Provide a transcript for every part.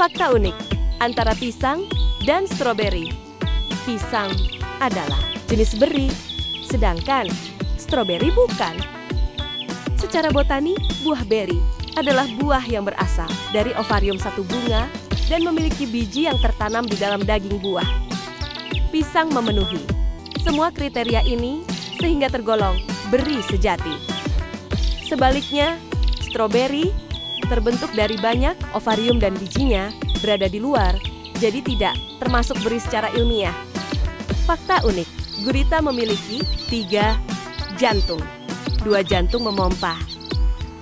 Fakta unik antara pisang dan stroberi. Pisang adalah jenis beri, sedangkan stroberi bukan. Secara botani, buah beri adalah buah yang berasal dari ovarium satu bunga dan memiliki biji yang tertanam di dalam daging buah. Pisang memenuhi semua kriteria ini sehingga tergolong beri sejati. Sebaliknya, stroberi terbentuk dari banyak ovarium dan bijinya berada di luar, jadi tidak termasuk beri secara ilmiah. Fakta unik, gurita memiliki 3 jantung. 2 jantung memompa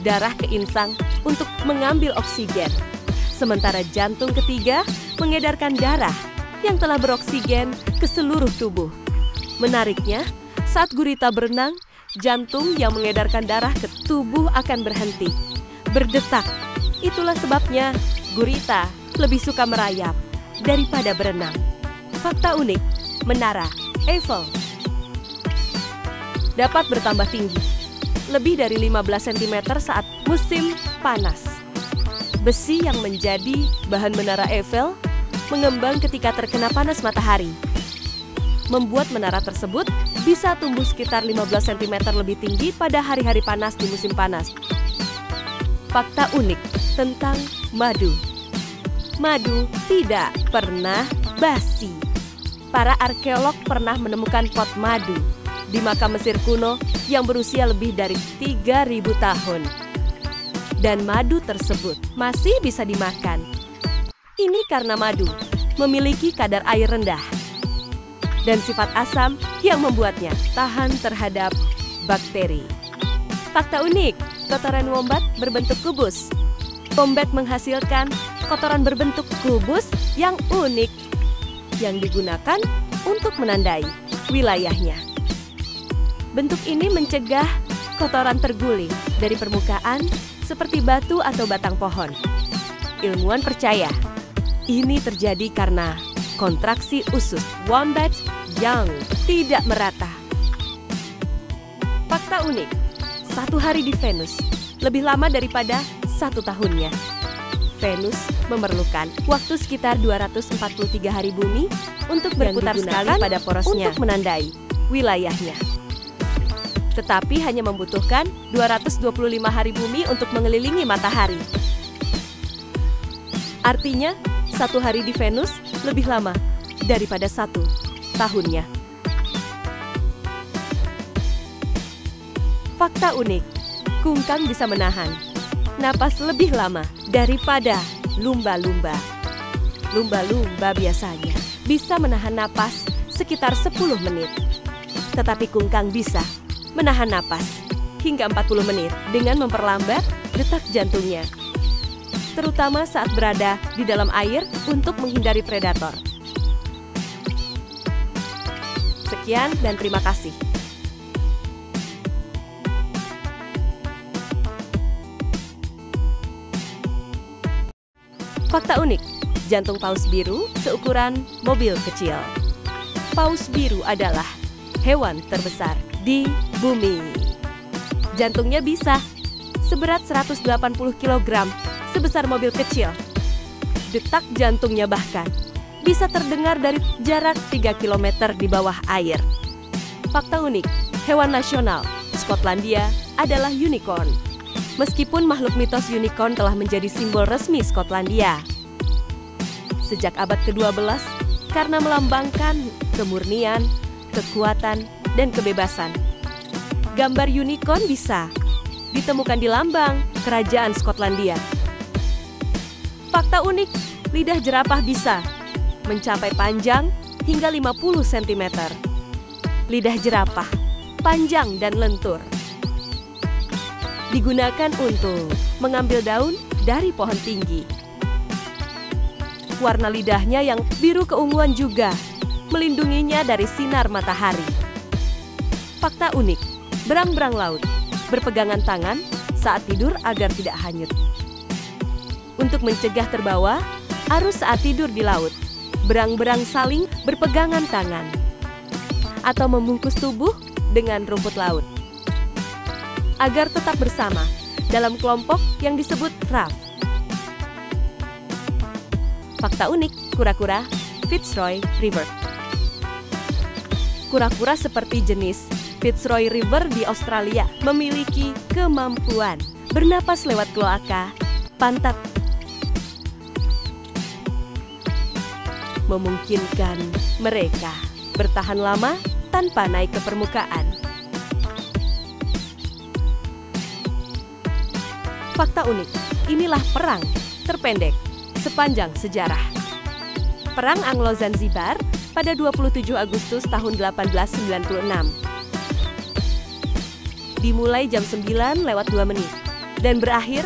darah ke insang untuk mengambil oksigen, sementara jantung ketiga mengedarkan darah yang telah beroksigen ke seluruh tubuh. Menariknya, saat gurita berenang, jantung yang mengedarkan darah ke tubuh akan berhenti, berdetak. Itulah sebabnya gurita lebih suka merayap daripada berenang. Fakta unik, Menara Eiffel dapat bertambah tinggi lebih dari 15 cm saat musim panas. Besi yang menjadi bahan menara Eiffel mengembang ketika terkena panas matahari, membuat menara tersebut bisa tumbuh sekitar 15 cm lebih tinggi pada hari-hari panas di musim panas. Fakta unik tentang madu. Madu tidak pernah basi. Para arkeolog pernah menemukan pot madu di makam Mesir kuno yang berusia lebih dari 3.000 tahun. Dan madu tersebut masih bisa dimakan. Ini karena madu memiliki kadar air rendah dan sifat asam yang membuatnya tahan terhadap bakteri. Fakta unik, kotoran wombat berbentuk kubus. Wombat menghasilkan kotoran berbentuk kubus yang unik yang digunakan untuk menandai wilayahnya. Bentuk ini mencegah kotoran terguling dari permukaan seperti batu atau batang pohon. Ilmuwan percaya ini terjadi karena kontraksi usus wombat yang tidak merata. Fakta unik, 1 hari di Venus lebih lama daripada 1 tahunnya. Venus memerlukan waktu sekitar 243 hari bumi untuk berputar sekali pada porosnya untuk menandai wilayahnya. Tetapi hanya membutuhkan 225 hari bumi untuk mengelilingi matahari. Artinya, 1 hari di Venus lebih lama daripada 1 tahunnya. Fakta unik, kungkang bisa menahan napas lebih lama daripada lumba-lumba. Lumba-lumba biasanya bisa menahan napas sekitar 10 menit. Tetapi kungkang bisa menahan napas hingga 40 menit dengan memperlambat detak jantungnya, terutama saat berada di dalam air untuk menghindari predator. Sekian dan terima kasih. Fakta unik, jantung paus biru seukuran mobil kecil. Paus biru adalah hewan terbesar di bumi. Jantungnya bisa seberat 180 kg, sebesar mobil kecil. Detak jantungnya bahkan bisa terdengar dari jarak 3 km di bawah air. Fakta unik, hewan nasional Skotlandia adalah unicorn. Meskipun makhluk mitos unicorn telah menjadi simbol resmi Skotlandia sejak abad ke-12 karena melambangkan kemurnian, kekuatan, dan kebebasan. Gambar unicorn bisa ditemukan di lambang kerajaan Skotlandia. Fakta unik, lidah jerapah bisa mencapai panjang hingga 50 cm. Lidah jerapah panjang dan lentur, digunakan untuk mengambil daun dari pohon tinggi. Warna lidahnya yang biru keunguan juga melindunginya dari sinar matahari. Fakta unik, berang-berang laut berpegangan tangan saat tidur agar tidak hanyut. Untuk mencegah terbawa arus saat tidur di laut, berang-berang saling berpegangan tangan atau membungkus tubuh dengan rumput laut agar tetap bersama dalam kelompok yang disebut raft. Fakta unik, kura-kura Fitzroy River. Kura-kura seperti jenis Fitzroy River di Australia memiliki kemampuan bernapas lewat kloaka pantat, memungkinkan mereka bertahan lama tanpa naik ke permukaan. Fakta unik, inilah perang terpendek sepanjang sejarah. Perang Anglo-Zanzibar pada 27 Agustus tahun 1896. Dimulai jam 9 lewat 2 menit dan berakhir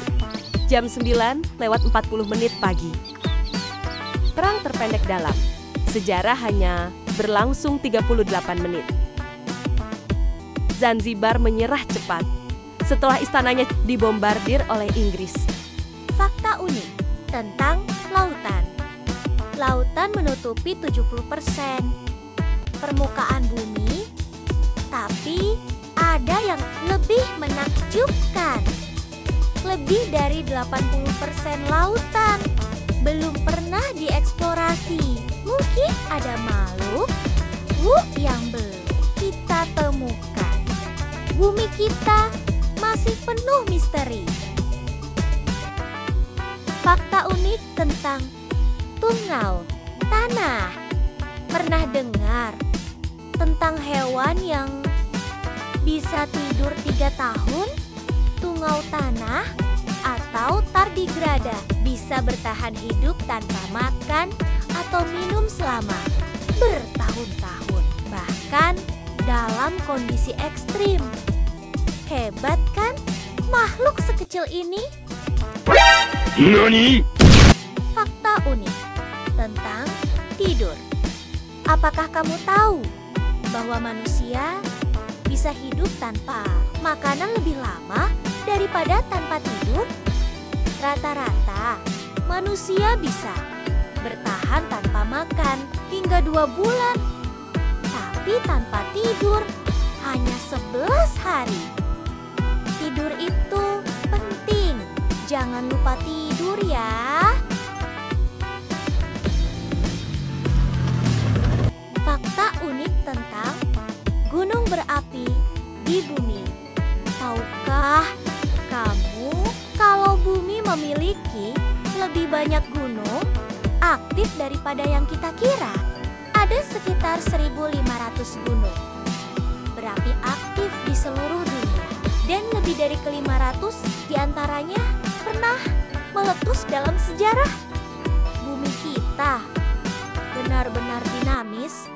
jam 9 lewat 40 menit pagi. Perang terpendek dalam sejarah hanya berlangsung 38 menit. Zanzibar menyerah cepat setelah istananya dibombardir oleh Inggris. Fakta unik tentang lautan. Lautan menutupi 70% permukaan bumi, tapi ada yang lebih menakjubkan. Lebih dari 80% lautan belum pernah dieksplorasi. Mungkin ada makhluk yang belum kita temukan. Bumi kita masih penuh misteri. Fakta unik tentang tungau tanah. Pernah dengar tentang hewan yang bisa tidur 3 tahun? Tungau tanah atau tardigrada bisa bertahan hidup tanpa makan atau minum selama bertahun-tahun, bahkan dalam kondisi ekstrim. Hebat kan makhluk sekecil ini? Nani? Fakta unik tentang tidur. Apakah kamu tahu bahwa manusia bisa hidup tanpa makanan lebih lama daripada tanpa tidur? Rata-rata manusia bisa bertahan tanpa makan hingga 2 bulan, tapi tanpa tidur hanya 11 hari. Tidur itu penting, jangan lupa tidur ya. Fakta unik tentang gunung berapi di bumi. Tahukah kamu kalau bumi memiliki lebih banyak gunung aktif daripada yang kita kira? Ada sekitar 1.500 gunung berapi aktif di seluruh dunia, dan lebih dari ke-500 diantaranya pernah meletus dalam sejarah. Bumi kita benar-benar dinamis